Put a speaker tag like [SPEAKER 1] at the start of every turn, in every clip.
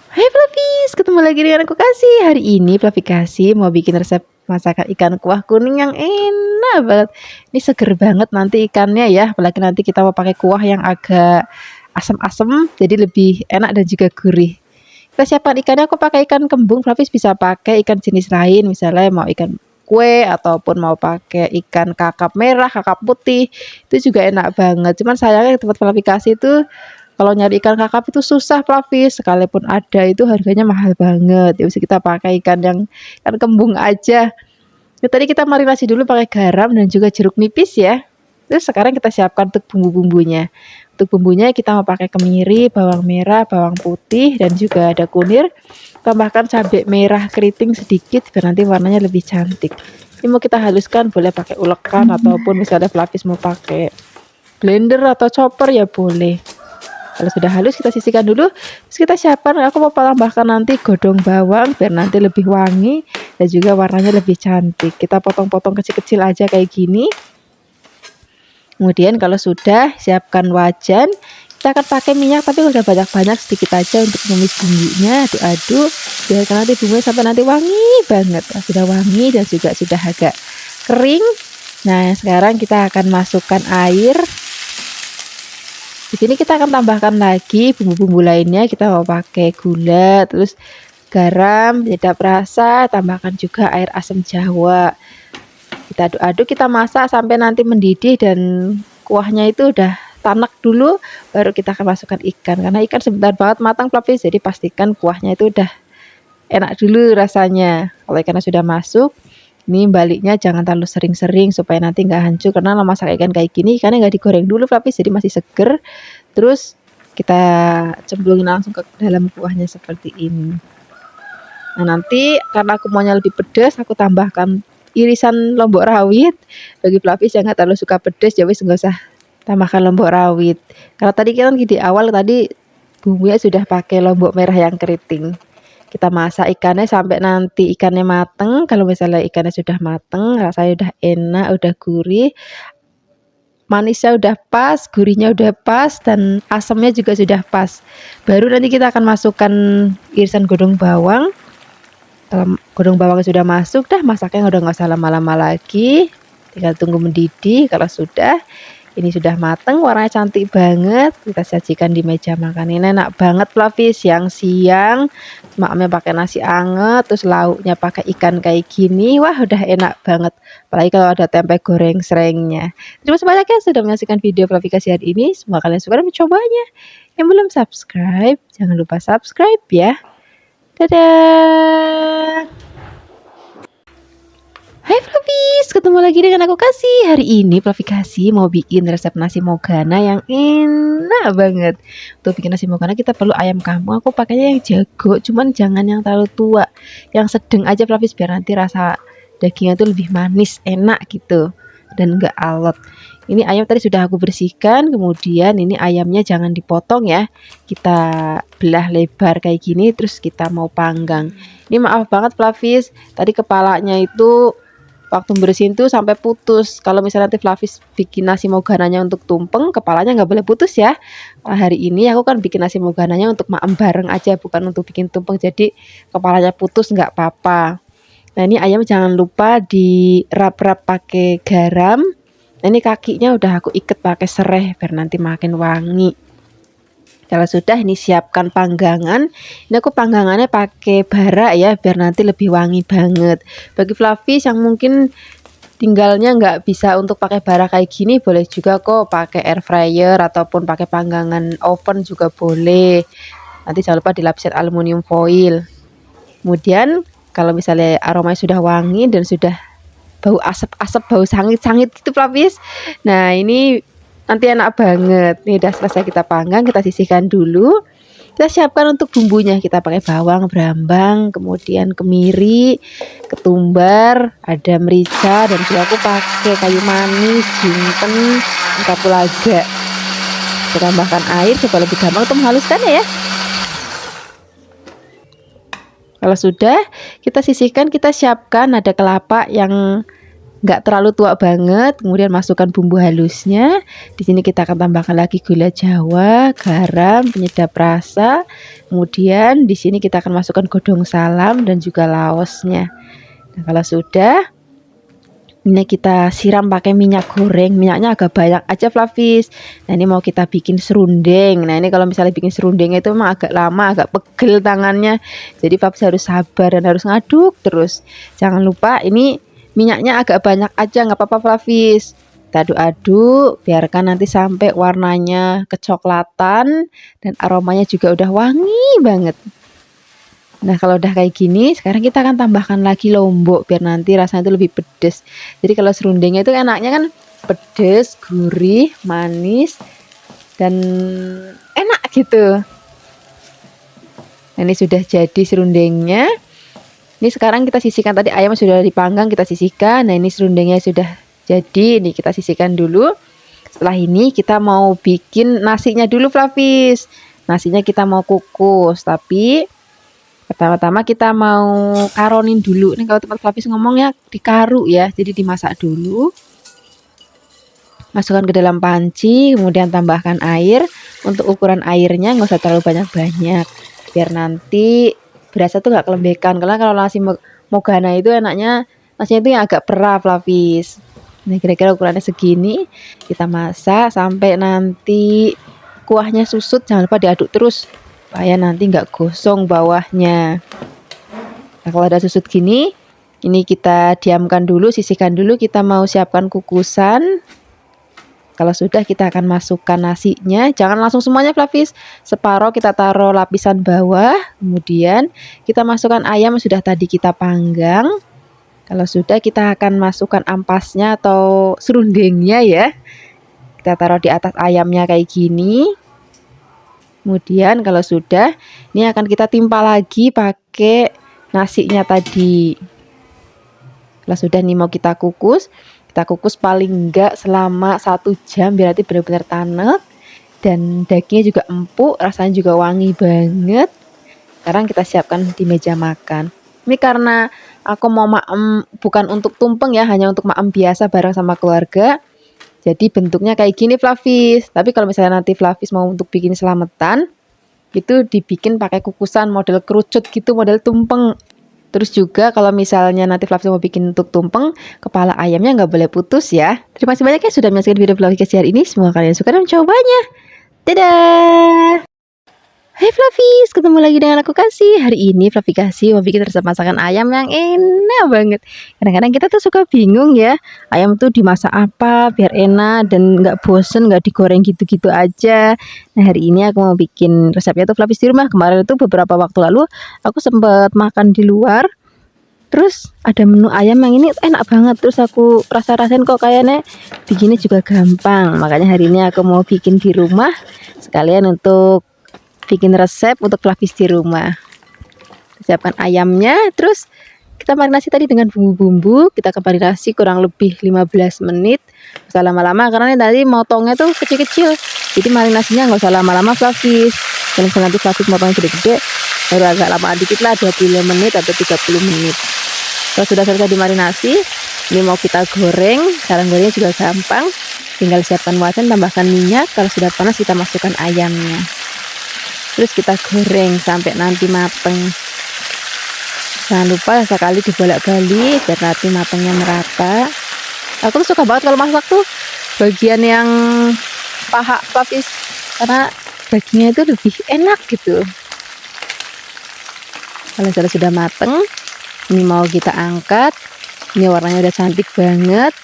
[SPEAKER 1] Hai Flavis, ketemu lagi dengan aku Kasih. Hari ini Flavi Kasih mau bikin resep masakan ikan kuah kuning yang enak banget. Ini seger banget nanti ikannya ya, apalagi nanti kita mau pakai kuah yang agak asam-asam, jadi lebih enak dan juga gurih. Kita siapkan ikannya, aku pakai ikan kembung, Flavis bisa pakai ikan jenis lain, misalnya mau ikan kue ataupun mau pakai ikan kakap merah, kakap putih, itu juga enak banget. Cuman sayangnya di tempat Flavi Kasih itu kalau nyari ikan kakap itu susah Flavis, sekalipun ada itu harganya mahal banget. Ya bisa kita pakai ikan yang ikan kembung aja. Ya, tadi kita marinasi dulu pakai garam dan juga jeruk nipis ya. Terus sekarang kita siapkan untuk bumbu-bumbunya. Untuk bumbunya kita mau pakai kemiri, bawang merah, bawang putih, dan juga ada kunir. Tambahkan cabai merah keriting sedikit biar nanti warnanya lebih cantik. Ini mau kita haluskan, boleh pakai ulekan ataupun misalnya Flavis mau pakai blender atau chopper ya boleh. Kalau sudah halus kita sisihkan dulu. Terus kita siapkan, aku mau tambahkan nanti godong bawang biar nanti lebih wangi dan juga warnanya lebih cantik. Kita potong-potong kecil-kecil aja kayak gini. Kemudian kalau sudah, siapkan wajan. Kita akan pakai minyak tapi udah banyak-banyak, sedikit aja untuk menumis bumbunya. Aduk-aduk biar nanti bumbunya sampai nanti wangi banget. Sudah wangi dan juga sudah agak kering. Nah, sekarang kita akan masukkan air. Di sini kita akan tambahkan lagi bumbu-bumbu lainnya. Kita mau pakai gula, terus garam, penyedap rasa, tambahkan juga air asam jawa. Kita aduk-aduk, kita masak sampai nanti mendidih dan kuahnya itu udah tanak dulu, baru kita akan masukkan ikan. Karena ikan sebentar banget matang Flavis, jadi pastikan kuahnya itu udah enak dulu rasanya. Kalau ikannya sudah masuk, ini baliknya jangan terlalu sering-sering supaya nanti nggak hancur, karena kalau masak ikan kayak gini ikannya nggak digoreng dulu Flavis, jadi masih seger. Terus kita cemplungin langsung ke dalam kuahnya seperti ini. Nah nanti karena aku maunya lebih pedas, aku tambahkan irisan lombok rawit. Bagi Flavis yang nggak terlalu suka pedas, ya wis nggak usah tambahkan lombok rawit. Karena tadi kan di awal tadi bumbunya sudah pakai lombok merah yang keriting. Kita masak ikannya sampai nanti ikannya mateng. Kalau misalnya ikannya sudah mateng, rasanya udah enak, udah gurih, manisnya udah pas, gurihnya udah pas, dan asamnya juga sudah pas. Baru nanti kita akan masukkan irisan godong bawang. Kalau godong bawangnya sudah masuk, dah masaknya udah nggak usah lama-lama lagi. Tinggal tunggu mendidih. Kalau sudah, ini sudah mateng, warnanya cantik banget. Kita sajikan di meja makan. Ini enak banget Flavis, siang-siang makamnya pakai nasi anget, terus lauknya pakai ikan kayak gini. Wah, udah enak banget. Apalagi kalau ada tempe goreng serengnya. Terima kasih banyak ya sudah menyaksikan video Flavi Kasih hari ini. Semoga kalian suka dan mencobanya. Yang belum subscribe, jangan lupa subscribe ya. Dadah. Hai Flavis, ketemu lagi dengan aku Kasih. Hari ini Flavi Kasih mau bikin resep nasi mogana yang enak banget. Untuk bikin nasi mogana kita perlu ayam kampung. Aku pakainya yang jago, cuman jangan yang terlalu tua. Yang sedang aja Flavis, biar nanti rasa dagingnya itu lebih manis, enak gitu. Dan enggak alot. Ini ayam tadi sudah aku bersihkan. Kemudian ini ayamnya jangan dipotong ya. Kita belah lebar kayak gini, terus kita mau panggang. Ini maaf banget Flavis, tadi kepalanya itu waktu bersihin tuh sampai putus. Kalau misalnya nanti Flavis bikin nasi mogananya untuk tumpeng, kepalanya nggak boleh putus ya. Nah, hari ini aku kan bikin nasi mogananya untuk maem bareng aja, bukan untuk bikin tumpeng. Jadi kepalanya putus nggak apa-apa. Nah ini ayam jangan lupa dirap-rap pakai garam. Nah ini kakinya udah aku ikat pakai sereh biar nanti makin wangi. Kalau sudah, ini siapkan panggangan. Ini aku panggangannya pakai bara ya, biar nanti lebih wangi banget. Bagi Flavis yang mungkin tinggalnya nggak bisa untuk pakai bara kayak gini, boleh juga kok pakai air fryer ataupun pakai panggangan oven juga boleh. Nanti jangan lupa dilapisin aluminium foil. Kemudian kalau misalnya aromanya sudah wangi dan sudah bau asap-asap, bau sangit-sangit gitu Flavis. Nah ini nanti enak banget. Nih udah selesai kita panggang, kita sisihkan dulu. Kita siapkan untuk bumbunya. Kita pakai bawang brambang, kemudian kemiri, ketumbar, ada merica, dan juga aku pakai kayu manis, jinten, kapulaga. Kita tambahkan air supaya lebih gampang untuk menghaluskannya ya. Kalau sudah, kita sisihkan, kita siapkan ada kelapa yang nggak terlalu tua banget. Kemudian masukkan bumbu halusnya. Di sini kita akan tambahkan lagi gula Jawa, garam, penyedap rasa. Kemudian di sini kita akan masukkan godong salam dan juga laosnya. Nah, kalau sudah, ini kita siram pakai minyak goreng. Minyaknya agak banyak aja Flavis. Nah, ini mau kita bikin serundeng. Nah, ini kalau misalnya bikin serundeng itu memang agak lama, agak pegel tangannya. Jadi Flavis harus sabar dan harus ngaduk terus. Jangan lupa ini minyaknya agak banyak aja, nggak apa-apa Flavis. Kita aduk-aduk, biarkan nanti sampai warnanya kecoklatan dan aromanya juga udah wangi banget. Nah, kalau udah kayak gini, sekarang kita akan tambahkan lagi lombok biar nanti rasanya itu lebih pedes. Jadi kalau serundengnya itu enaknya kan pedes, gurih, manis, dan enak gitu. Nah, ini sudah jadi serundengnya. Ini sekarang kita sisihkan, tadi ayam sudah dipanggang, kita sisihkan. Nah, ini serundengnya sudah jadi, ini kita sisihkan dulu. Setelah ini kita mau bikin nasinya dulu Flavis. Nasinya kita mau kukus, tapi pertama-tama kita mau karonin dulu. Nih kalau tempat Flavis ngomongnya dikaru ya, jadi dimasak dulu. Masukkan ke dalam panci, kemudian tambahkan air. Untuk ukuran airnya nggak usah terlalu banyak-banyak, biar nanti berasa tuh nggak kelembekan. Karena kalau nasi mogana itu enaknya nasinya itu yang agak perah Flavis. Nah, kira-kira ukurannya segini. Kita masak sampai nanti kuahnya susut. Jangan lupa diaduk terus supaya nanti nggak gosong bawahnya. Nah, kalau ada susut gini, ini kita diamkan dulu, sisihkan dulu. Kita mau siapkan kukusan. Kalau sudah, kita akan masukkan nasinya. Jangan langsung semuanya Flavis. Separoh kita taruh lapisan bawah. Kemudian kita masukkan ayam yang sudah tadi kita panggang. Kalau sudah, kita akan masukkan ampasnya atau serundengnya ya. Kita taruh di atas ayamnya kayak gini. Kemudian kalau sudah, ini akan kita timpa lagi pakai nasinya tadi. Kalau sudah, nih mau kita kukus paling enggak selama 1 jam biar nanti benar-benar tanek dan dagingnya juga empuk, rasanya juga wangi banget. Sekarang kita siapkan di meja makan. Ini karena aku mau maem bukan untuk tumpeng ya, hanya untuk maem biasa bareng sama keluarga. Jadi bentuknya kayak gini Flavis. Tapi kalau misalnya nanti Flavis mau untuk bikin selamatan, itu dibikin pakai kukusan model kerucut gitu, model tumpeng. Terus juga kalau misalnya nanti Flavis mau bikin untuk tumpeng, kepala ayamnya nggak boleh putus ya. Terima kasih banyak ya sudah menyaksikan video vlog hari ini. Semoga kalian suka dan mencobanya. Dadah! Hai Flavis, ketemu lagi dengan aku Kasih. Hari ini Flavis Kasih mau bikin resep masakan ayam yang enak banget. Kadang-kadang kita tuh suka bingung ya, ayam tuh dimasak apa biar enak dan nggak bosen, nggak digoreng gitu-gitu aja. Nah, hari ini aku mau bikin resepnya tuh Flavis di rumah. Kemarin itu beberapa waktu lalu aku sempat makan di luar. Terus ada menu ayam yang ini enak banget. Terus aku rasa-rasain kok kayaknya bikinnya juga gampang. Makanya hari ini aku mau bikin di rumah sekalian untuk bikin resep untuk Flavis di rumah. Siapkan ayamnya, terus kita marinasi tadi dengan bumbu-bumbu. Kita akan marinasi kurang lebih 15 menit. Gak usah lama-lama karena ini tadi motongnya tuh kecil-kecil. Jadi marinasinya nggak usah lama-lama Flavis. Kalau misalnya nanti Flavis motongnya gede-gede, baru agak lama dikit lah, 20 menit atau 30 menit. Kalau sudah selesai dimarinasi, ini mau kita goreng. Cara gorengnya juga gampang. Tinggal siapkan wajan, tambahkan minyak. Kalau sudah panas, kita masukkan ayamnya. Terus kita goreng sampai nanti mateng. Jangan lupa sekali dibolak-balik biar nanti matangnya merata. Aku tuh suka banget kalau masak tuh bagian yang paha Flavis, karena dagingnya itu lebih enak gitu. Kalau sudah mateng, ini mau kita angkat. Ini warnanya udah cantik banget.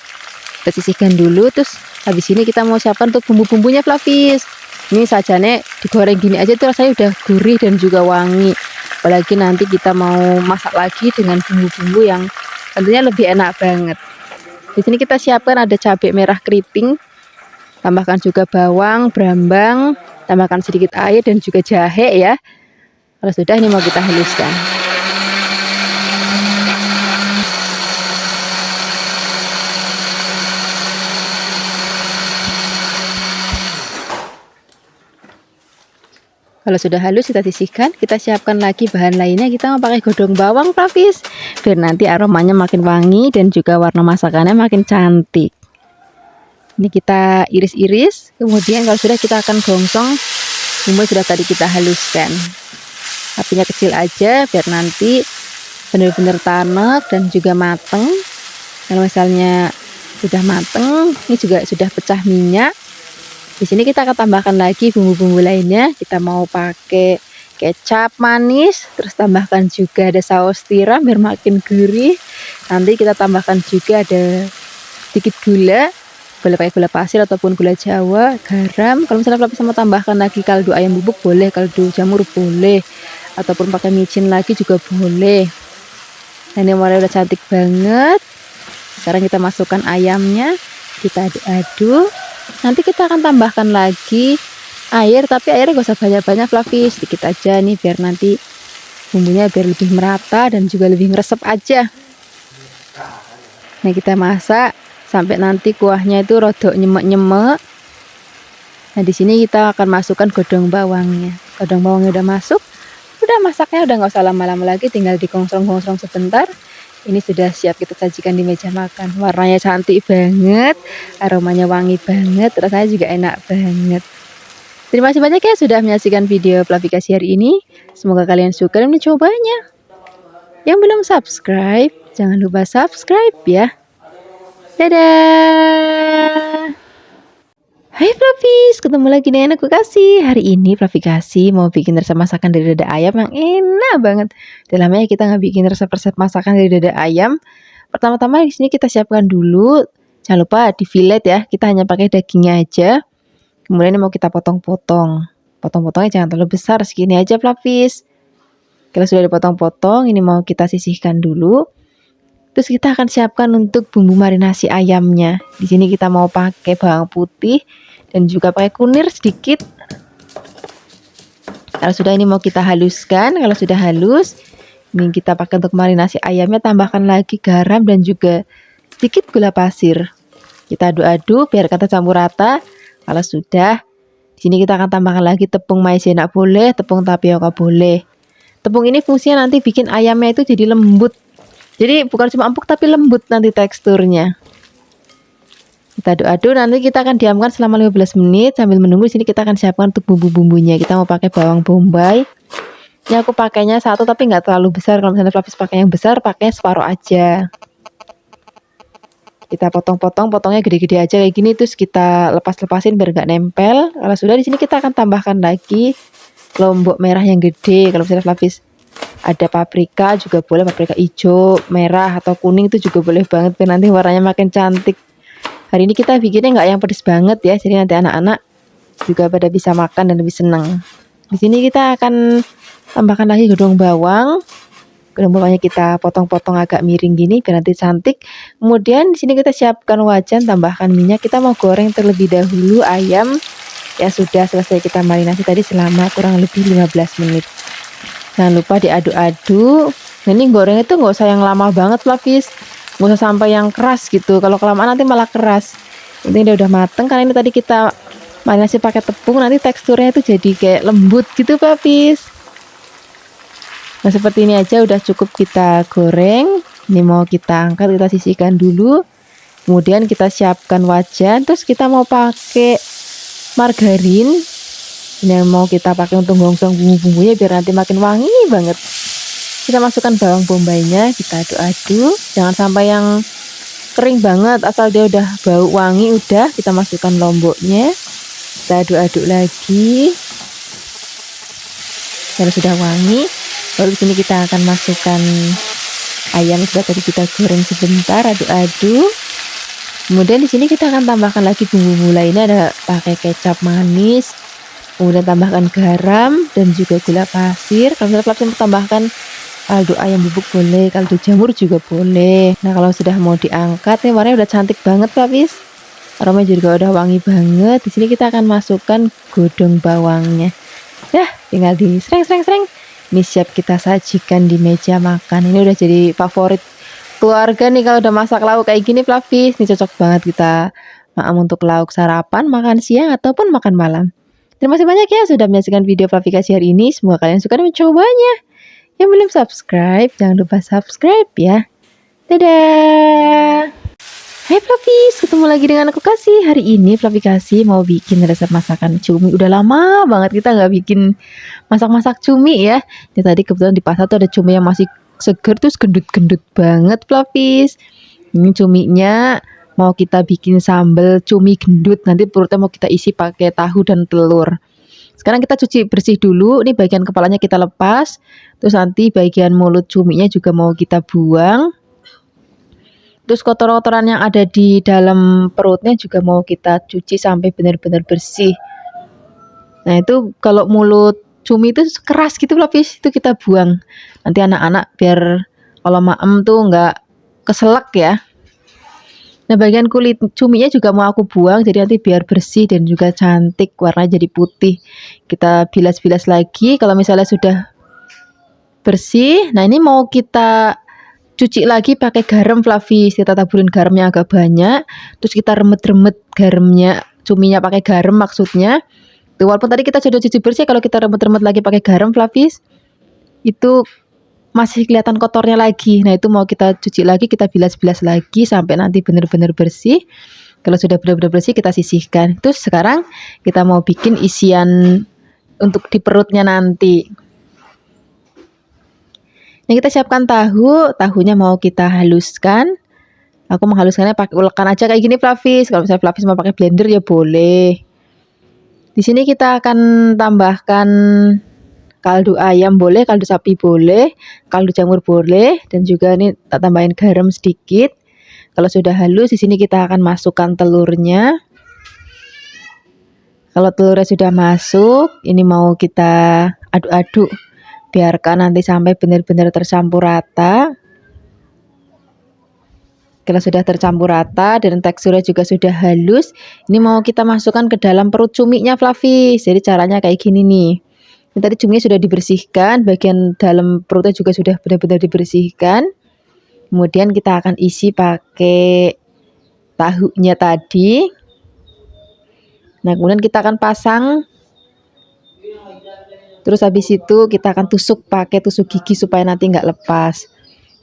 [SPEAKER 1] Kita sisihkan dulu. Terus habis ini kita mau siapkan untuk bumbu-bumbunya Flavis. Ini sajane digoreng gini aja tuh rasanya udah gurih dan juga wangi. Apalagi nanti kita mau masak lagi dengan bumbu-bumbu yang tentunya lebih enak banget. Di sini kita siapkan ada cabai merah keriting, tambahkan juga bawang, brambang, tambahkan sedikit air dan juga jahe ya. Kalau sudah, ini mau kita haluskan. Kalau sudah halus kita sisihkan, kita siapkan lagi bahan lainnya. Kita mau pakai godong bawang Flavis, biar nanti aromanya makin wangi dan juga warna masakannya makin cantik. Ini kita iris-iris, kemudian kalau sudah kita akan gongsong bumbu sudah tadi kita haluskan. Apinya kecil aja biar nanti benar-benar tanek dan juga mateng. Kalau misalnya sudah mateng, ini juga sudah pecah minyak. Di sini kita akan tambahkan lagi bumbu-bumbu lainnya. Kita mau pakai kecap manis, terus tambahkan juga ada saus tiram biar makin gurih. Nanti kita tambahkan juga ada sedikit gula, boleh pakai gula pasir ataupun gula jawa, garam. Kalau misalnya Flavis mau tambahkan lagi kaldu ayam bubuk boleh, kaldu jamur boleh, ataupun pakai micin lagi juga boleh. Nah, ini warnanya udah cantik banget. Sekarang kita masukkan ayamnya, kita aduk-aduk. Nanti kita akan tambahkan lagi air, tapi airnya gak usah banyak-banyak Flavis, sedikit aja nih biar nanti bumbunya biar lebih merata dan juga lebih meresap aja. Nah, kita masak sampai nanti kuahnya itu rodok nyemek-nyemek. Nah, di sini kita akan masukkan godong bawangnya. Godong bawangnya udah masuk, udah masaknya udah nggak usah lama-lama lagi, tinggal digongsrong-gongsrong sebentar. Ini sudah siap kita sajikan di meja makan. Warnanya cantik banget, aromanya wangi banget, rasanya juga enak banget. Terima kasih banyak ya sudah menyaksikan video Flavikasi hari ini. Semoga kalian suka dan mencobanya. Yang belum subscribe, jangan lupa subscribe ya. Dadah. Hai Flavis, ketemu lagi dengan aku Kasih. Hari ini Flavikasi mau bikin resep masakan dari dada ayam yang enak banget. Udah lama ya kita nggak bikin resep-resep masakan dari dada ayam. Pertama-tama di sini kita siapkan dulu. Jangan lupa di fillet ya. Kita hanya pakai dagingnya aja. Kemudian ini mau kita potong-potong. Potong-potongnya jangan terlalu besar, segini aja Flavis. Kalau sudah dipotong-potong, ini mau kita sisihkan dulu. Terus kita akan siapkan untuk bumbu marinasi ayamnya. Di sini kita mau pakai bawang putih dan juga pakai kunir sedikit. Kalau sudah ini mau kita haluskan. Kalau sudah halus, ini kita pakai untuk marinasi ayamnya. Tambahkan lagi garam dan juga sedikit gula pasir. Kita aduk-aduk biar kata campur rata. Kalau sudah, di sini kita akan tambahkan lagi tepung maizena boleh, tepung tapioka boleh. Tepung ini fungsinya nanti bikin ayamnya itu jadi lembut. Jadi bukan cuma empuk tapi lembut nanti teksturnya. Kita aduk-aduk, nanti kita akan diamkan selama 15 menit. Sambil menunggu di sini kita akan siapkan untuk bumbu-bumbunya. Kita mau pakai bawang bombay. Ini aku pakainya satu tapi nggak terlalu besar. Kalau misalnya Flavis pakai yang besar, pakai separuh aja. Kita potong-potong, potongnya gede-gede aja kayak gini, terus kita lepas-lepasin biar nggak nempel. Kalau sudah di sini kita akan tambahkan lagi lombok merah yang gede. Kalau misalnya Flavis ada paprika juga boleh, paprika hijau, merah atau kuning itu juga boleh banget biar nanti warnanya makin cantik. Hari ini kita bikinnya nggak yang pedes banget ya, jadi nanti anak-anak juga pada bisa makan dan lebih senang. Di sini kita akan tambahkan lagi godong bawang. Godong bawangnya kita potong-potong agak miring gini biar nanti cantik. Kemudian di sini kita siapkan wajan, tambahkan minyak. Kita mau goreng terlebih dahulu ayam yang sudah selesai kita marinasi tadi selama kurang lebih 15 menit. Jangan lupa diaduk-aduk. Nah, ini goreng itu nggak usah yang lama banget Flavis, nggak usah sampai yang keras gitu. Kalau kelamaan nanti malah keras. Ini udah mateng karena ini tadi kita marinasi pakai tepung, nanti teksturnya itu jadi kayak lembut gitu Flavis. Nah, seperti ini aja udah cukup kita goreng. Ini mau kita angkat, kita sisihkan dulu. Kemudian kita siapkan wajan, terus kita mau pakai margarin. Ini yang mau kita pakai untuk gongsong bumbu-bumbunya biar nanti makin wangi banget. Kita masukkan bawang bombaynya, kita aduk-aduk. Jangan sampai yang kering banget, asal dia udah bau wangi udah. Kita masukkan lomboknya, kita aduk-aduk lagi. Kalau sudah wangi, baru di sini kita akan masukkan ayam yang sudah tadi kita goreng sebentar, aduk-aduk. Kemudian di sini kita akan tambahkan lagi bumbu-bumbu lainnya, ada pakai kecap manis. Kemudian tambahkan garam dan juga gula pasir. Kalau misalnya Flavis tambahkan kaldu ayam bubuk boleh, kaldu jamur juga boleh. Nah, kalau sudah mau diangkat, nih warnanya udah cantik banget Flavis. Aromanya juga udah wangi banget. Di sini kita akan masukkan godong bawangnya. Ya, tinggal di sreng. Ini siap kita sajikan di meja makan. Ini udah jadi favorit keluarga nih kalau udah masak lauk kayak gini Flavis. Ini cocok banget kita makan untuk lauk sarapan, makan siang ataupun makan malam. Terima kasih banyak ya sudah menyaksikan video Fluffy kasih hari ini. Semoga kalian suka dan mencobanya. Yang belum subscribe, jangan lupa subscribe ya. Dadah. Hai Fluffies, ketemu lagi dengan aku Kasih. Hari ini Fluffy Kasih mau bikin resep masakan cumi. Udah lama banget kita nggak bikin masak-masak cumi ya. Ini tadi kebetulan di pasar tuh ada cumi yang masih seger, terus gendut-gendut banget Fluffies. Ini cuminya mau kita bikin sambal cumi gendut. Nanti perutnya mau kita isi pakai tahu dan telur. Sekarang kita cuci bersih dulu. Ini bagian kepalanya kita lepas. Terus nanti bagian mulut cuminya juga mau kita buang. Terus kotoran-kotoran yang ada di dalam perutnya juga mau kita cuci sampai benar-benar bersih. Nah itu kalau mulut cumi itu keras gitu Fluffies, itu kita buang. Nanti anak-anak biar kalau maem tuh nggak keselak ya. Nah bagian kulit cuminya juga mau aku buang, jadi nanti biar bersih dan juga cantik, warnanya jadi putih. Kita bilas-bilas lagi. Kalau misalnya sudah bersih, nah ini mau kita cuci lagi pakai garam Fluffies. Kita taburin garamnya agak banyak, terus kita remet-remet garamnya, cuminya pakai garam maksudnya. Tuh, walaupun tadi kita sudah cuci bersih, kalau kita remet-remet lagi pakai garam Fluffies, itu masih kelihatan kotornya lagi. Nah itu mau kita cuci lagi, kita bilas-bilas lagi sampai nanti benar-benar bersih. Kalau sudah benar-benar bersih kita sisihkan. Terus sekarang kita mau bikin isian untuk di perutnya nanti. Ini kita siapkan tahu, tahunya mau kita haluskan. Aku menghaluskannya pakai ulekan aja kayak gini Fluffies. Kalau misalnya Fluffies mau pakai blender ya boleh. Di sini kita akan tambahkan kaldu ayam boleh, kaldu sapi boleh, kaldu jamur boleh, dan juga ini tak tambahin garam sedikit. Kalau sudah halus, di sini kita akan masukkan telurnya. Kalau telurnya sudah masuk, ini mau kita aduk-aduk. Biarkan nanti sampai benar-benar tercampur rata. Kalau sudah tercampur rata dan teksturnya juga sudah halus, ini mau kita masukkan ke dalam perut cuminya Fluffies. Jadi caranya kayak gini nih. Ini tadi cuminya sudah dibersihkan, bagian dalam perutnya juga sudah benar-benar dibersihkan. Kemudian kita akan isi pakai tahunya tadi. Nah, kemudian kita akan pasang. Terus habis itu kita akan tusuk pakai tusuk gigi supaya nanti nggak lepas.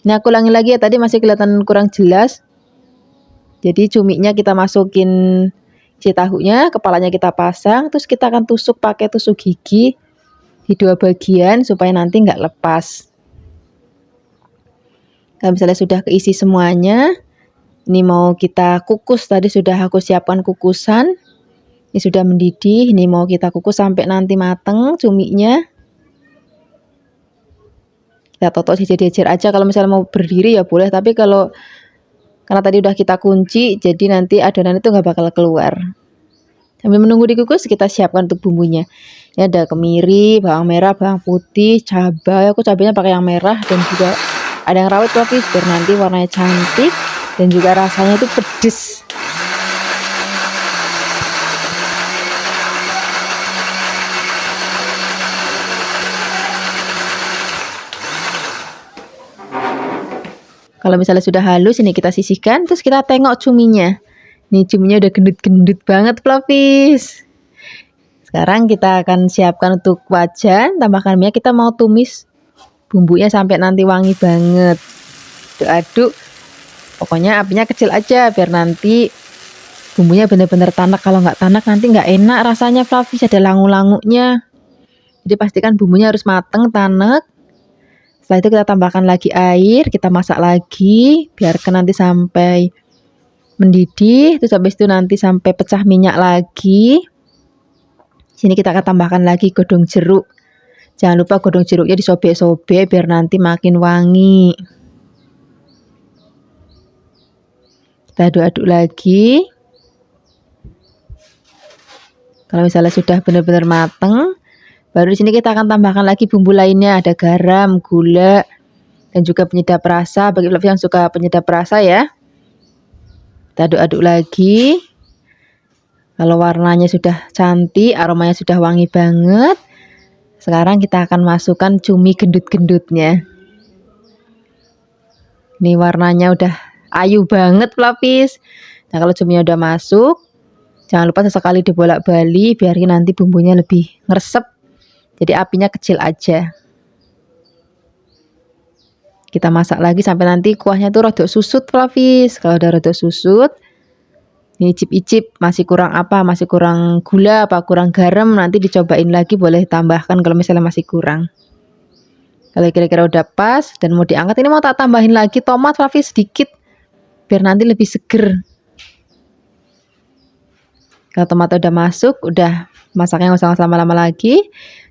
[SPEAKER 1] Nah aku ulangi lagi ya, tadi masih kelihatan kurang jelas. Jadi cuminya kita masukin si tahunya, kepalanya kita pasang, terus kita akan tusuk pakai tusuk gigi di dua bagian supaya nanti nggak lepas. Kalau misalnya sudah keisi semuanya, ini mau kita kukus. Tadi sudah aku siapkan kukusan. Ini sudah mendidih, ini mau kita kukus sampai nanti mateng cuminya. Kita totok jejer-jejer aja, kalau misalnya mau berdiri ya boleh, tapi karena tadi udah kita kunci, jadi nanti adonan itu nggak bakal keluar. Sambil menunggu dikukus, kita siapkan untuk bumbunya. Ini ada kemiri, bawang merah, bawang putih, cabai. Aku cabainya pakai yang merah dan juga ada yang rawit Fluffies biar nanti warnanya cantik dan juga rasanya itu pedes. Kalau misalnya sudah halus, ini kita sisihkan, terus kita tengok cuminya. Nih cuminya udah gendut-gendut banget Fluffies. Sekarang kita akan siapkan untuk wajan, tambahkan minyak. Kita mau tumis bumbunya sampai nanti wangi banget. Aduk-aduk. Pokoknya apinya kecil aja biar nanti bumbunya benar-benar tanak. Kalau nggak tanak nanti nggak enak rasanya Fluffies, ada langu-langunya. Jadi pastikan bumbunya harus mateng, tanak. Setelah itu kita tambahkan lagi air, kita masak lagi, biarkan nanti sampai mendidih. Terus habis itu nanti sampai pecah minyak lagi. Sini kita akan tambahkan lagi godong jeruk. Jangan lupa godong jeruknya disobek-sobek biar nanti makin wangi. Kita aduk-aduk lagi. Kalau misalnya sudah benar-benar mateng, baru di sini kita akan tambahkan lagi bumbu lainnya, ada garam, gula, dan juga penyedap rasa. Bagi Fluffy yang suka penyedap rasa ya. Kita aduk-aduk lagi. Kalau warnanya sudah cantik, aromanya sudah wangi banget. Sekarang kita akan masukkan cumi gendut-gendutnya. Ini warnanya udah ayu banget Fluffies. Nah kalau cuminya udah masuk, Jangan lupa sesekali dibolak-balik biar nanti bumbunya lebih ngeresep. Jadi apinya kecil aja. Kita masak lagi sampai nanti kuahnya tuh rodok susut, Flavis. Kalau udah rodok susut, ini icip-icip masih kurang apa, masih kurang gula apa kurang garam, nanti dicobain lagi, boleh tambahkan kalau misalnya masih kurang. Kalau kira-kira udah pas dan mau diangkat, ini mau tak tambahin lagi tomat, Flavis, sedikit biar nanti lebih seger. Kalau tomat udah masuk, udah masaknya nggak usah lama-lama lagi,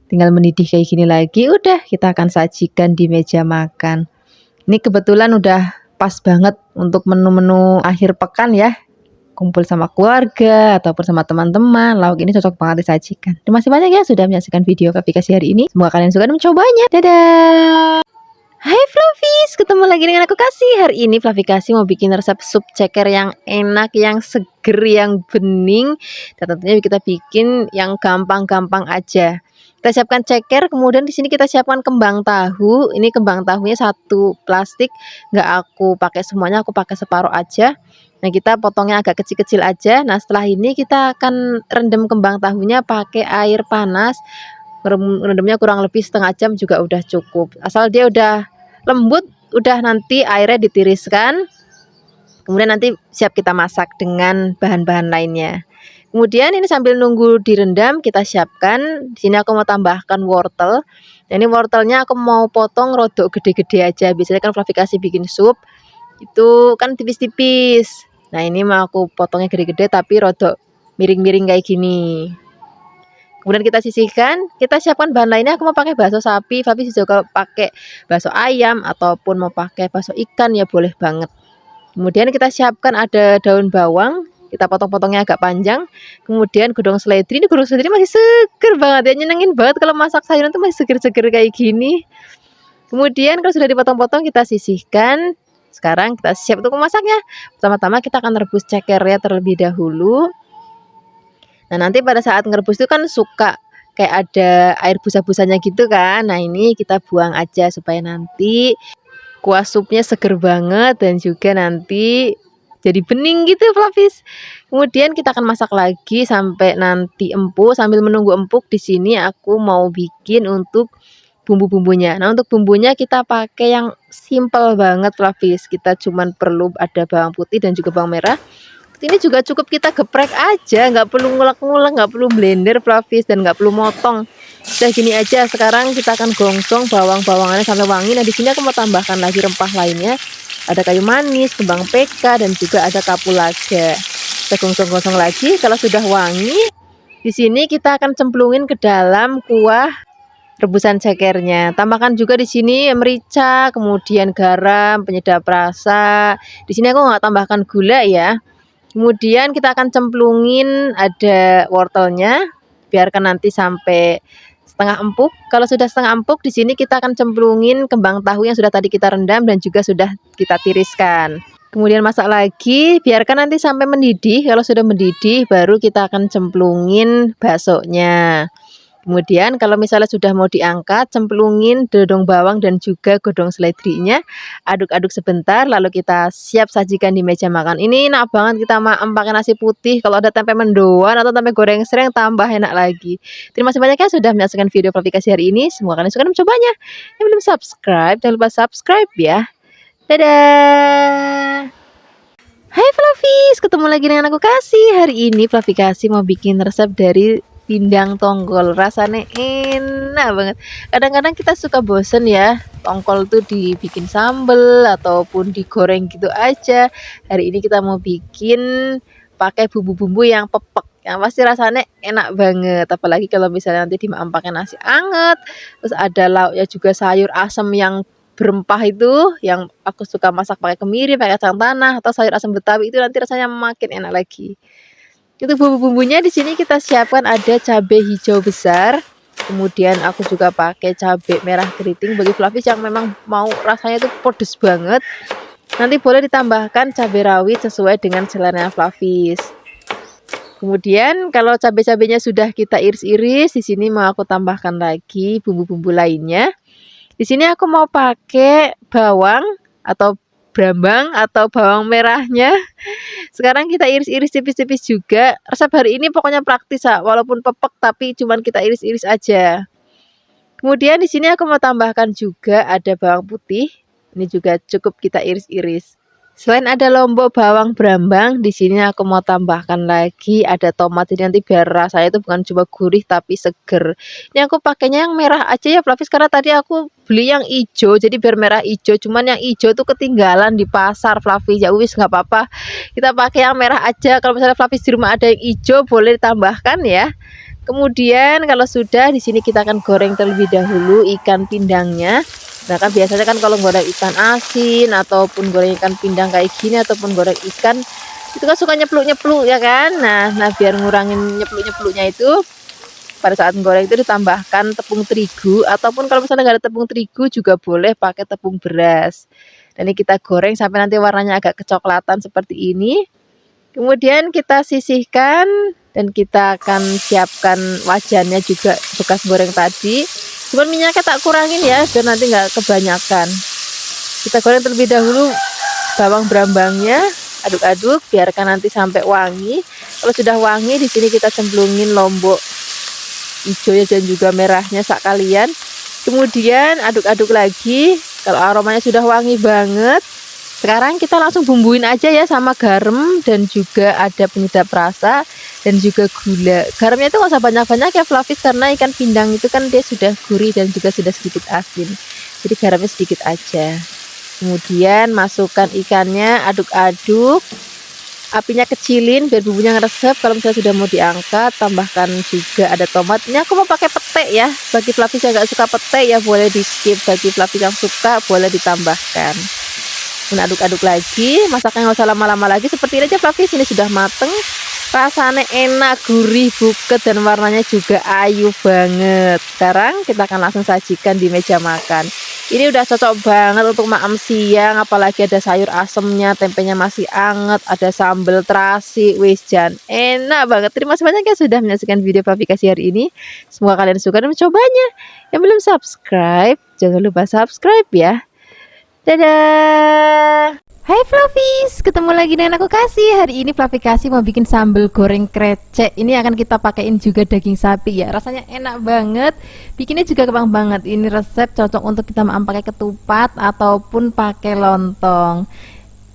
[SPEAKER 1] tinggal mendidih kayak gini lagi, udah kita akan sajikan di meja makan. Ini kebetulan udah pas banget untuk menu-menu akhir pekan ya, kumpul sama keluarga ataupun sama teman-teman. Lauk ini cocok banget disajikan. Terima kasih banyak ya sudah menyaksikan video aplikasi hari ini. Semoga kalian suka dan mencobanya. Dadah. Hai Flavis, ketemu lagi dengan aku Kasih. Hari ini Flavi Kasih mau bikin resep sup ceker yang enak, yang seger, yang bening. Dan tentunya kita bikin yang gampang-gampang aja. Kita siapkan ceker, kemudian di sini kita siapkan kembang tahu. Ini kembang tahunya 1 plastik, nggak aku pakai semuanya, aku pakai separuh aja. Nah, kita potongnya agak kecil-kecil aja. Nah, setelah ini kita akan rendam kembang tahunya pakai air panas. Rendamnya kurang lebih setengah jam juga udah cukup. Asal dia udah lembut, udah nanti airnya ditiriskan. Kemudian nanti siap kita masak dengan bahan-bahan lainnya. Kemudian ini sambil nunggu direndam, kita siapkan. Di sini aku mau tambahkan wortel. Nah, ini wortelnya aku mau potong rodok gede-gede aja. Biasanya kan Flavi Kasih bikin sup itu kan tipis-tipis. Nah, ini mau aku potongnya gede-gede tapi rodok miring-miring kayak gini. Kemudian kita sisihkan, kita siapkan bahan lainnya. Aku mau pakai bakso sapi, Flavi juga pakai bakso ayam ataupun mau pakai bakso ikan ya boleh banget. Kemudian kita siapkan ada daun bawang. Kita potong-potongnya agak panjang. Kemudian godong seledri, ini godong seledri masih seger banget ya, nyenengin banget kalau masak sayuran itu masih seger-seger kayak gini. Kemudian kalau sudah dipotong-potong kita sisihkan. Sekarang kita siap untuk memasaknya. Pertama-tama kita akan rebus cekernya terlebih dahulu. Nah, nanti pada saat ngerebus itu kan suka kayak ada air busa-busanya gitu kan. Nah, ini kita buang aja supaya nanti kuah supnya seger banget dan juga nanti jadi bening gitu, Flavis. Kemudian kita akan masak lagi sampai nanti empuk. Sambil menunggu empuk, di sini aku mau bikin untuk bumbu-bumbunya. Nah, untuk bumbunya kita pakai yang simple banget, Flavis. Kita cuman perlu ada bawang putih dan juga bawang merah. Ini juga cukup kita geprek aja, nggak perlu ngulek-ngulek, nggak perlu blender, Flavis, dan nggak perlu motong. Udah gini aja. Sekarang kita akan gongsong bawang-bawangannya sampai wangi. Nah, di sini aku mau tambahkan lagi rempah lainnya. Ada kayu manis, kembang PK, dan juga ada kapulaga. Kita gosong-gosong lagi. Kalau sudah wangi, di sini kita akan cemplungin ke dalam kuah rebusan cekernya. Tambahkan juga di sini merica, kemudian garam, penyedap rasa. Di sini aku nggak tambahkan gula ya. Kemudian kita akan cemplungin ada wortelnya. Biarkan nanti sampai setengah empuk. Kalau sudah setengah empuk, di sini kita akan cemplungin kembang tahu yang sudah tadi kita rendam dan juga sudah kita tiriskan. Kemudian masak lagi, biarkan nanti sampai mendidih. Kalau sudah mendidih, baru kita akan cemplungin baksonya. Kemudian kalau misalnya sudah mau diangkat, cemplungin dodong bawang dan juga godong seledrinya. Aduk-aduk sebentar, lalu kita siap sajikan di meja makan. Ini enak banget kita maem pakai nasi putih. Kalau ada tempe mendoan atau tempe goreng sering, tambah enak lagi. Terima kasih banyak ya sudah menyaksikan video aplikasi hari ini. Semoga kalian suka dan mencobanya. Yang belum subscribe, jangan lupa subscribe ya. Dadah! Hai Flavis, ketemu lagi dengan aku Kasih. Hari ini Flavi Kasih mau bikin resep dari pindang tongkol. Rasanya enak banget. Kadang-kadang kita suka bosen ya, tongkol tuh dibikin sambel ataupun digoreng gitu aja. Hari ini kita mau bikin pakai bumbu-bumbu yang pepek, yang pasti rasanya enak banget. Apalagi kalau misalnya nanti dimakan pakai nasi anget. Terus ada lauknya juga, sayur asam yang berempah itu, yang aku suka masak pakai kemiri, pakai kacang tanah atau sayur asam betawi, itu nanti rasanya makin enak lagi. Untuk bumbu-bumbunya di sini kita siapkan ada cabai hijau besar, kemudian aku juga pakai cabai merah keriting bagi Flavis yang memang mau rasanya itu pedes banget. Nanti boleh ditambahkan cabai rawit sesuai dengan selera Flavis. Kemudian kalau cabai-cabainya sudah kita iris-iris, di sini mau aku tambahkan lagi bumbu-bumbu lainnya. Di sini aku mau pakai bawang atau brambang atau bawang merahnya. Sekarang kita iris-iris tipis-tipis juga. Resep hari ini pokoknya praktis, walaupun pepek tapi cuman kita iris-iris aja. Kemudian di sini aku mau tambahkan juga ada bawang putih. Ini juga cukup kita iris-iris. Selain ada lombok bawang brambang, di sini aku mau tambahkan lagi ada tomat. Jadi nanti biar rasanya itu bukan cuma gurih tapi seger. Ini aku pakainya yang merah aja ya Flavis, karena tadi aku beli yang hijau. Jadi biar merah hijau, cuman yang hijau tuh ketinggalan di pasar Flavis. Ya wis nggak apa-apa. Kita pakai yang merah aja. Kalau misalnya Flavis di rumah ada yang hijau boleh ditambahkan ya. Kemudian kalau sudah di sini kita akan goreng terlebih dahulu ikan pindangnya. Nah kan biasanya kan kalau goreng ikan asin ataupun goreng ikan pindang kayak gini ataupun goreng ikan itu kan suka nyepluk-nyepluk ya kan. Nah biar ngurangin nyepluk-nyepluknya itu pada saat goreng itu ditambahkan tepung terigu ataupun kalau misalnya nggak ada tepung terigu juga boleh pakai tepung beras. Dan ini kita goreng sampai nanti warnanya agak kecoklatan seperti ini. Kemudian kita sisihkan dan kita akan siapkan wajannya juga bekas goreng tadi. Cuman minyaknya tak kurangin ya biar nanti nggak kebanyakan. Kita goreng terlebih dahulu bawang brambangnya, aduk-aduk biarkan nanti sampai wangi. Kalau sudah wangi di sini kita cemplungin lombok hijaunya dan juga merahnya sekalian. Kemudian aduk-aduk lagi. Kalau aromanya sudah wangi banget, sekarang kita langsung bumbuin aja ya sama garam dan juga ada penyedap rasa dan juga gula. Garamnya itu nggak usah banyak-banyak ya Flavis, karena ikan pindang itu kan dia sudah gurih dan juga sudah sedikit asin. Jadi garamnya sedikit aja. Kemudian masukkan ikannya, aduk-aduk. Apinya kecilin biar bumbunya ngeresep. Kalau misalnya sudah mau diangkat, tambahkan juga ada tomat. Ini aku mau pakai pete ya. Bagi Flavis yang nggak suka pete ya boleh di skip. Bagi Flavis yang suka boleh ditambahkan. Aduk-aduk lagi, masaknya nggak usah lama-lama lagi. Seperti ini aja Flavis, ini sudah mateng, rasanya enak, gurih, buket, dan warnanya juga ayu banget. Sekarang kita akan langsung sajikan di meja makan. Ini udah cocok banget untuk makan siang, apalagi ada sayur asemnya, tempenya masih anget, ada sambal terasi, wis jan enak banget. Terima kasih banyak ya sudah menyaksikan video Flavi kasih hari ini. Semoga kalian suka dan mencobanya. Yang belum subscribe, jangan lupa subscribe ya. Dadah. Hai Flavis, ketemu lagi dengan aku Kasih. Hari ini Flavi Kasih mau bikin sambal goreng krecek. Ini akan kita pakein juga daging sapi ya. Rasanya enak banget. Bikinnya juga gampang banget. Ini resep cocok untuk kita makan pakai ketupat ataupun pakai lontong.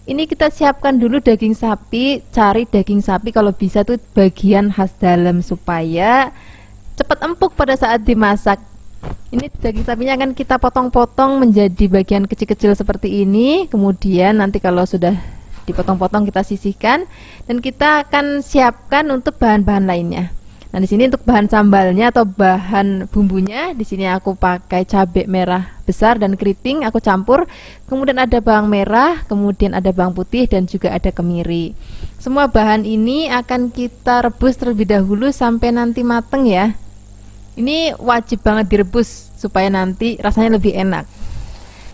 [SPEAKER 1] Ini kita siapkan dulu daging sapi. Cari daging sapi kalau bisa tuh bagian khas dalam supaya cepat empuk pada saat dimasak. Ini daging sapinya akan kita potong-potong menjadi bagian kecil-kecil seperti ini. Kemudian nanti kalau sudah dipotong-potong kita sisihkan dan kita akan siapkan untuk bahan-bahan lainnya. Nah, di sini untuk bahan sambalnya atau bahan bumbunya, di sini aku pakai cabai merah besar dan keriting aku campur. Kemudian ada bawang merah, kemudian ada bawang putih dan juga ada kemiri. Semua bahan ini akan kita rebus terlebih dahulu sampai nanti mateng ya. Ini wajib banget direbus supaya nanti rasanya lebih enak.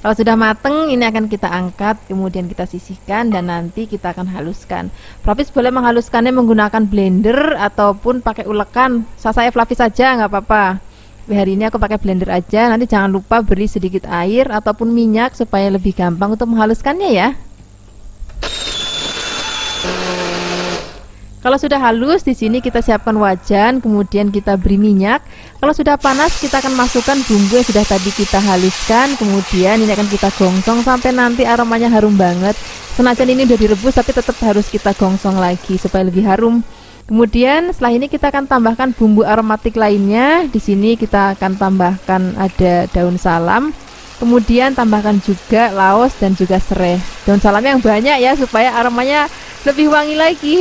[SPEAKER 1] Kalau sudah mateng, ini akan kita angkat, kemudian kita sisihkan dan nanti kita akan haluskan. Flavis boleh menghaluskannya menggunakan blender ataupun pakai ulekan. Saya Flavis saja nggak apa-apa. Hari ini aku pakai blender aja. Nanti jangan lupa beri sedikit air ataupun minyak supaya lebih gampang untuk menghaluskannya ya. Kalau sudah halus, di sini kita siapkan wajan, kemudian kita beri minyak. Kalau sudah panas, kita akan masukkan bumbu yang sudah tadi kita haluskan. Kemudian ini akan kita gongsong sampai nanti aromanya harum banget. Senajan ini udah direbus, tapi tetap harus kita gongsong lagi supaya lebih harum. Kemudian setelah ini kita akan tambahkan bumbu aromatik lainnya. Di sini kita akan tambahkan ada daun salam. Kemudian tambahkan juga laos dan juga serai. Daun salam yang banyak ya supaya aromanya lebih wangi lagi.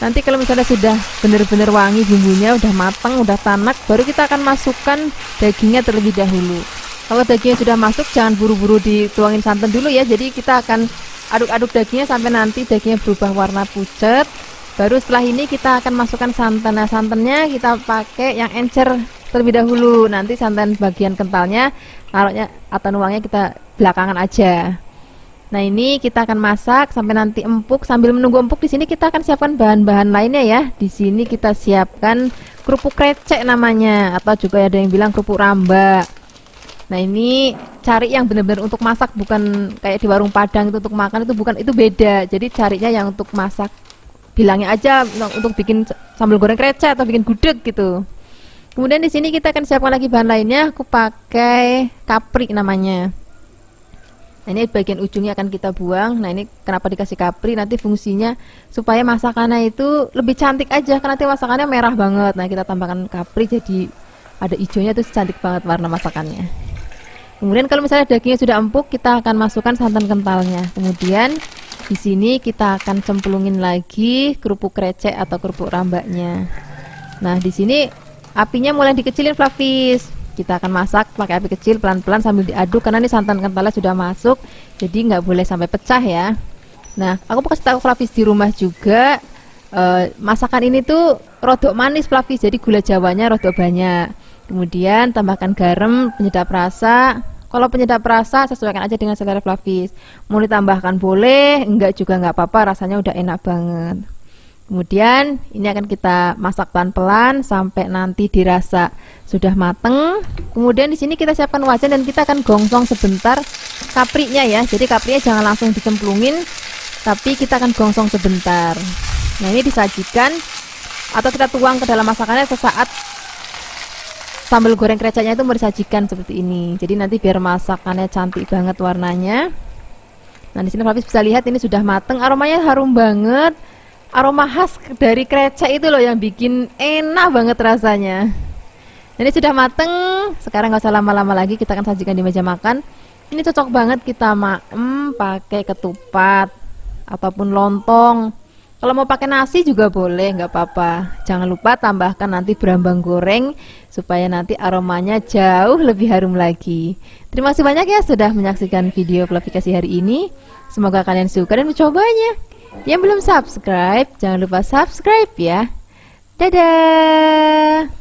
[SPEAKER 1] Nanti kalau misalnya sudah benar-benar wangi bumbunya, udah matang, udah tanak, baru kita akan masukkan dagingnya terlebih dahulu. Kalau dagingnya sudah masuk, jangan buru-buru dituangin santan dulu ya. Jadi kita akan aduk-aduk dagingnya sampai nanti dagingnya berubah warna pucat. Baru setelah ini kita akan masukkan santan. Nah, santannya kita pakai yang encer terlebih dahulu. Nanti santan bagian kentalnya, naruhnya atau nuangnya kita belakangan aja. Nah, ini kita akan masak sampai nanti empuk. Sambil menunggu empuk, di sini kita akan siapkan bahan-bahan lainnya ya. Di sini kita siapkan kerupuk krecek namanya, atau juga ada yang bilang kerupuk ramba. Nah ini cari yang benar-benar untuk masak, bukan kayak di warung Padang itu untuk makan, itu bukan, itu beda. Jadi carinya yang untuk masak, bilangnya aja untuk bikin sambal goreng krecek atau bikin gudeg gitu. Kemudian di sini kita akan siapkan lagi bahan lainnya. Aku pakai kapri namanya. Nah ini bagian ujungnya akan kita buang. Nah ini kenapa dikasih kapri, nanti fungsinya supaya masakannya itu lebih cantik aja, karena nanti masakannya merah banget. Nah kita tambahkan kapri jadi ada hijaunya, tuh cantik banget warna masakannya. Kemudian kalau misalnya dagingnya sudah empuk, kita akan masukkan santan kentalnya. Kemudian di sini kita akan cemplungin lagi kerupuk krecek atau kerupuk rambaknya. Nah di sini apinya mulai dikecilin, Flavis. Kita akan masak pakai api kecil pelan-pelan sambil diaduk, karena ini santan kentalnya sudah masuk, jadi nggak boleh sampai pecah ya. Nah aku kasih tahu Flavis di rumah juga, masakan ini tuh rodok manis, Flavis, jadi gula jawanya rodok banyak. Kemudian tambahkan garam, penyedap rasa. Kalau penyedap rasa sesuaikan aja dengan selera Flavis, mau ditambahkan boleh, enggak juga nggak apa-apa, rasanya udah enak banget. Kemudian ini akan kita masak pelan-pelan sampai nanti dirasa sudah mateng. Kemudian di sini kita siapkan wajan dan kita akan gongsong sebentar kaprinya ya. Jadi kaprinya jangan langsung dicemplungin, tapi kita akan gongsong sebentar. Nah ini disajikan atau kita tuang ke dalam masakannya sesaat sambal goreng kreceknya itu mau disajikan seperti ini. Jadi nanti biar masakannya cantik banget warnanya. Nah di sini Flavis bisa lihat ini sudah mateng, aromanya harum banget. Aroma khas dari krecek itu loh yang bikin enak banget rasanya. Ini sudah mateng, sekarang nggak usah lama-lama lagi, kita akan sajikan di meja makan. Ini cocok banget kita pakai ketupat ataupun lontong. Kalau mau pakai nasi juga boleh, nggak apa-apa. Jangan lupa tambahkan nanti berambang goreng supaya nanti aromanya jauh lebih harum lagi. Terima kasih banyak ya sudah menyaksikan video klarifikasi hari ini. Semoga kalian suka dan mencobanya. Yang belum subscribe, jangan lupa subscribe ya. Dadah.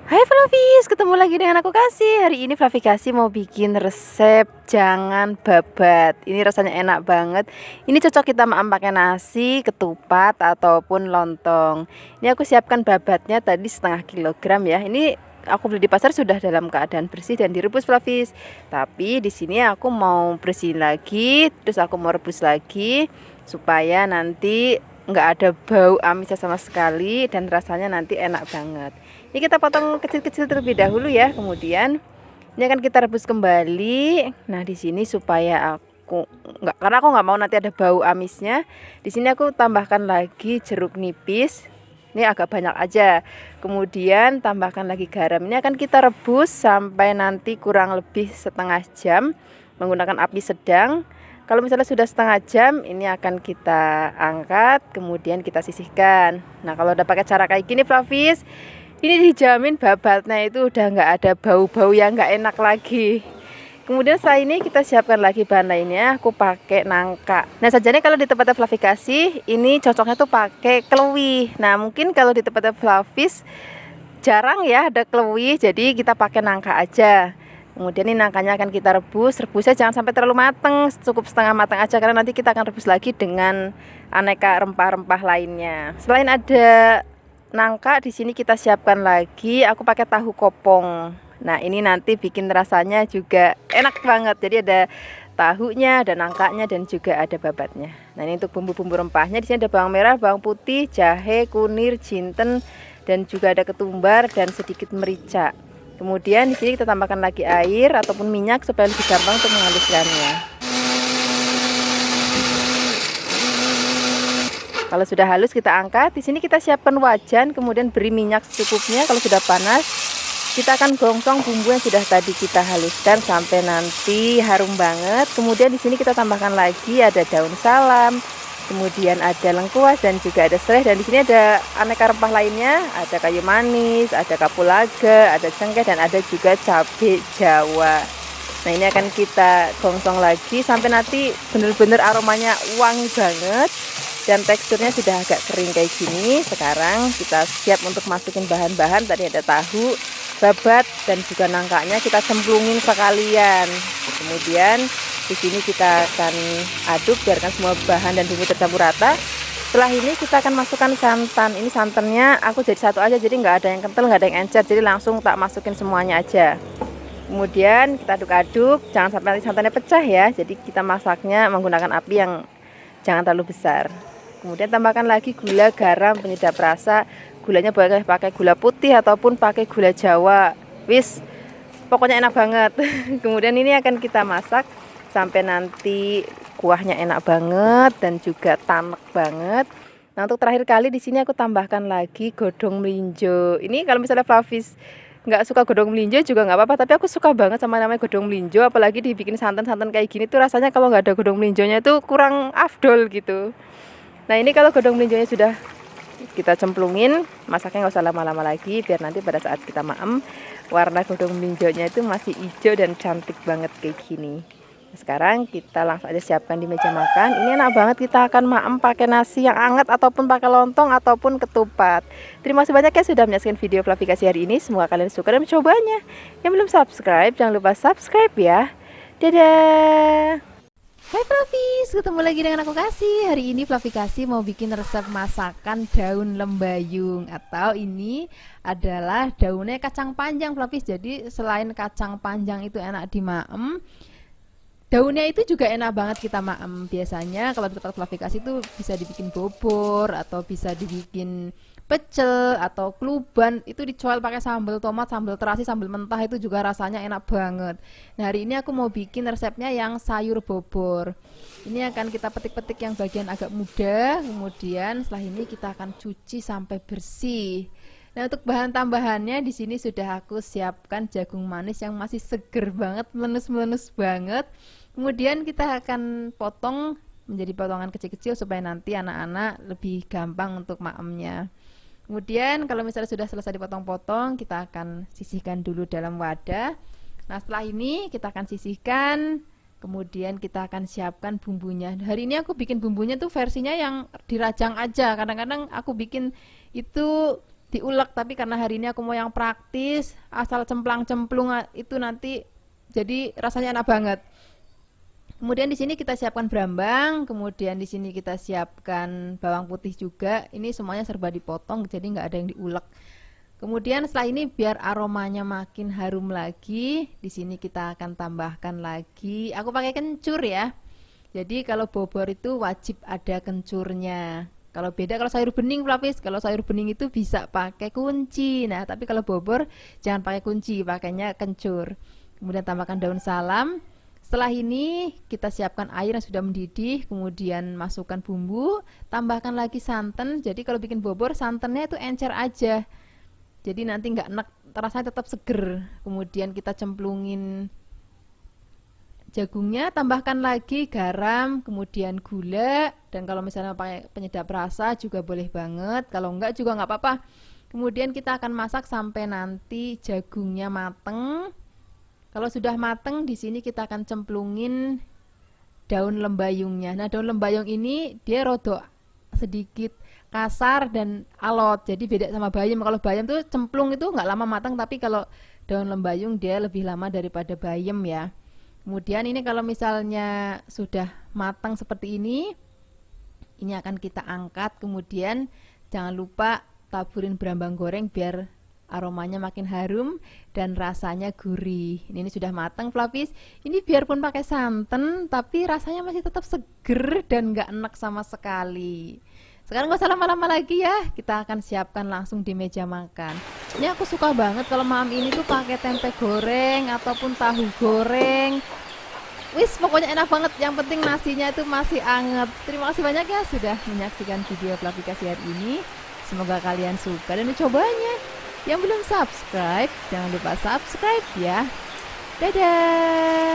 [SPEAKER 1] Hai Flavis, ketemu lagi dengan aku Kasih. Hari ini Flavi Kasih mau bikin resep jangan babat. Ini rasanya enak banget. Ini cocok kita pakai nasi, ketupat ataupun lontong. Ini aku siapkan babatnya tadi setengah kilogram ya. Ini aku beli di pasar sudah dalam keadaan bersih dan direbus, Flavis. Tapi di sini aku mau bersihin lagi, terus aku mau rebus lagi supaya nanti nggak ada bau amisnya sama sekali dan rasanya nanti enak banget. Ini kita potong kecil-kecil terlebih dahulu ya. Kemudian ini akan kita rebus kembali. Nah di sini supaya karena aku nggak mau nanti ada bau amisnya. Di sini aku tambahkan lagi jeruk nipis. Ini agak banyak aja. Kemudian tambahkan lagi garam. Ini akan kita rebus sampai nanti kurang lebih setengah jam menggunakan api sedang. Kalau misalnya sudah setengah jam, ini akan kita angkat, kemudian kita sisihkan. Nah kalau udah pakai cara kayak gini Flavis, ini dijamin babatnya itu udah nggak ada bau-bau yang nggak enak lagi. Kemudian setelah ini kita siapkan lagi bahan lainnya. Aku pakai nangka. Nah sajane kalau di tempatnya Flavi Kasih, ini cocoknya tuh pakai klewi. Nah mungkin kalau di tempatnya Flavis jarang ya ada klewi, jadi kita pakai nangka aja. Kemudian ini nangkanya akan kita rebus. Rebusnya jangan sampai terlalu mateng, cukup setengah matang aja, karena nanti kita akan rebus lagi dengan aneka rempah-rempah lainnya. Selain ada nangka, di sini kita siapkan lagi. Aku pakai tahu kopong. Nah ini nanti bikin rasanya juga enak banget. Jadi ada tahunya, ada nangkanya, dan juga ada babatnya. Nah ini untuk bumbu-bumbu rempahnya. Di sini ada bawang merah, bawang putih, jahe, kunir, jinten, dan juga ada ketumbar dan sedikit merica. Kemudian di sini kita tambahkan lagi air ataupun minyak supaya lebih gampang untuk menghaluskannya. Kalau sudah halus kita angkat. Di sini kita siapkan wajan, kemudian beri minyak secukupnya. Kalau sudah panas, kita akan gongsong bumbu yang sudah tadi kita haluskan sampai nanti harum banget. Kemudian di sini kita tambahkan lagi ada daun salam, kemudian ada lengkuas dan juga ada serai, dan di sini ada aneka rempah lainnya, ada kayu manis, ada kapulaga, ada cengkeh, dan ada juga cabai Jawa. Nah ini akan kita gongsong lagi sampai nanti benar-benar aromanya wangi banget dan teksturnya sudah agak kering kayak gini. Sekarang kita siap untuk masukin bahan-bahan. Tadi ada tahu, babat, dan juga nangkanya kita cemplungin sekalian. Kemudian di sini kita akan aduk, biarkan semua bahan dan bumbu tercampur rata.
[SPEAKER 2] Setelah ini kita akan masukkan santan. Ini santannya aku jadi satu aja, jadi nggak ada yang kental, nggak ada yang encer, jadi langsung tak masukin semuanya aja. Kemudian kita aduk-aduk, jangan sampai nanti santannya pecah ya. Jadi kita masaknya menggunakan api yang jangan terlalu besar. Kemudian tambahkan lagi gula, garam, penyedap rasa. Gulanya boleh pakai gula putih ataupun pakai gula Jawa. Wis, pokoknya enak banget. Kemudian ini akan kita masak sampai nanti kuahnya enak banget dan juga tanek banget. Nah, untuk terakhir kali di sini aku tambahkan lagi godong melinjo. Ini kalau misalnya Flavis nggak suka godong melinjo juga nggak apa-apa, tapi aku suka banget sama namanya godong melinjo, apalagi dibikin santan-santan kayak gini tuh rasanya kalau nggak ada godong melinjonya itu kurang afdol gitu. Nah, ini kalau godong melinjonya sudah kita cemplungin, masaknya nggak usah lama-lama lagi biar nanti pada saat kita maem warna godong melinjonya itu masih hijau dan cantik banget kayak gini. Sekarang kita langsung aja siapkan di meja makan. Ini enak banget, kita akan maem pakai nasi yang hangat ataupun pakai lontong ataupun ketupat. Terima kasih banyak ya sudah menyaksikan video Flavikasi hari ini. Semoga kalian suka dan mencobanya. Yang belum subscribe jangan lupa subscribe ya. Dadah.
[SPEAKER 1] Hai Flavis, ketemu lagi dengan aku Kasih. Hari ini Flavikasi mau bikin resep masakan daun lembayung, atau ini adalah daunnya kacang panjang Flavis. Jadi selain kacang panjang itu enak dimaem, daunnya itu juga enak banget kita maem. Biasanya kalau di tempat Flavikasi itu bisa dibikin bobor atau bisa dibikin pecel atau kluban, itu dijual pakai sambal tomat, sambal terasi, sambal mentah, itu juga rasanya enak banget. Nah, hari ini aku mau bikin resepnya yang sayur bobor. Ini akan kita petik-petik yang bagian agak muda, kemudian setelah ini kita akan cuci sampai bersih. Nah, untuk bahan tambahannya di sini sudah aku siapkan jagung manis yang masih seger banget, melenus-melenus banget. Kemudian kita akan potong menjadi potongan kecil-kecil supaya nanti anak-anak lebih gampang untuk maemnya. Kemudian kalau misalnya sudah selesai dipotong-potong, kita akan sisihkan dulu dalam wadah. Nah, setelah ini kita akan sisihkan, kemudian kita akan siapkan bumbunya. Hari ini aku bikin bumbunya tuh versinya yang dirajang aja. Kadang-kadang aku bikin itu diulek, tapi karena hari ini aku mau yang praktis, asal cemplang-cemplung itu nanti jadi rasanya enak banget. Kemudian di sini kita siapkan brambang, kemudian di sini kita siapkan bawang putih juga. Ini semuanya serba dipotong, jadi nggak ada yang diulek. Kemudian setelah ini biar aromanya makin harum lagi, di sini kita akan tambahkan lagi. Aku pakai kencur ya. Jadi kalau bobor itu wajib ada kencurnya. Kalau beda kalau sayur bening Flavis, kalau sayur bening itu bisa pakai kunci. Nah, tapi kalau bobor jangan pakai kunci, pakainya kencur. Kemudian tambahkan daun salam. Setelah ini kita siapkan air yang sudah mendidih, kemudian masukkan bumbu, tambahkan lagi santan. Jadi kalau bikin bobor santannya itu encer aja, jadi nanti nggak enak, rasanya tetap seger. Kemudian kita cemplungin jagungnya, tambahkan lagi garam, kemudian gula, dan kalau misalnya pakai penyedap rasa juga boleh banget, kalau enggak juga nggak apa-apa. Kemudian kita akan masak sampai nanti jagungnya mateng. Kalau sudah mateng, di sini kita akan cemplungin daun lembayungnya. Nah, daun lembayung ini dia rodok sedikit kasar dan alot, jadi beda sama bayam. Kalau bayam tuh cemplung itu nggak lama matang, tapi kalau daun lembayung dia lebih lama daripada bayam ya. Kemudian ini kalau misalnya sudah matang seperti ini akan kita angkat. Kemudian jangan lupa taburin berambang goreng biar aromanya makin harum dan rasanya gurih. Ini sudah matang Flavis. Ini biarpun pakai santan, tapi rasanya masih tetap seger dan nggak enak sama sekali. Sekarang nggak usah lama-lama lagi ya, kita akan siapkan langsung di meja makan. Ini aku suka banget kalau malam ini tuh pakai tempe goreng ataupun tahu goreng. Wis, pokoknya enak banget. Yang penting nasinya itu masih anget. Terima kasih banyak ya sudah menyaksikan video Flavikasi hari ini. Semoga kalian suka dan mencobanya. Yang belum subscribe, jangan lupa subscribe ya. Dadah.